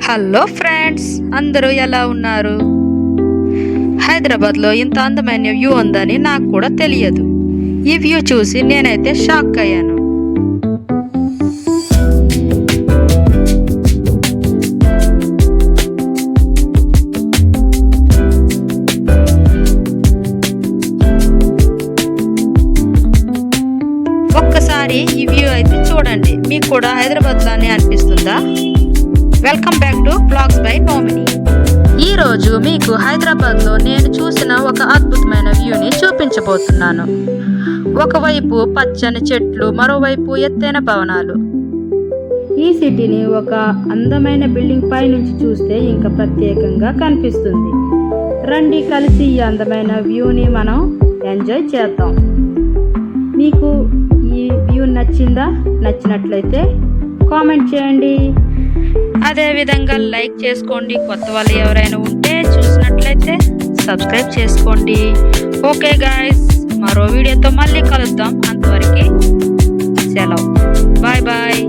Hello friends, అందరూ ఎలా ఉన్నారు? హైదరాబాద్లో ఇంత అందమైన వ్యూ ఉందని నాకు కూడా తెలియదు. ఈ వ్యూ చూసి నేనైతే షాక్ అయ్యాను. ఒక్కసారి ఈ వ్యూ అయితే చూడండి, మీకు కూడా హైదరాబాద్ లానే అనిపిస్తుందా? Welcome back to blogs by Nomini. ఈ రోజు మీకు హైదరాబాద్లో నేను చూసిన ఒక అద్భుతమైన వ్యూని చూపించబోతున్నాను. ఒకవైపు పచ్చని చెట్లు, మరోవైపు ఎత్తైన భవనాలు. ఈ సిటీని ఒక అందమైన బిల్డింగ్ పై నుంచి చూస్తే ఇంకా ప్రత్యేకంగా కనిపిస్తుంది. రండి కలిసి ఈ అందమైన వ్యూని మనం ఎంజాయ్ చేద్దాం. మీకు ఈ వ్యూ నచ్చిందా? నచ్చినట్లయితే కామెంట్ చేయండి. అదేవిధంగా లైక్ చేసుకోండి. కొత్త వాళ్ళు ఎవరైనా ఉంటే చూసినట్లయితే సబ్స్క్రైబ్ చేసుకోండి. ఓకే గాయ్స్, మరో వీడియోతో మళ్ళీ కలుద్దాం. అంతవరకు సెలవు. Bye bye.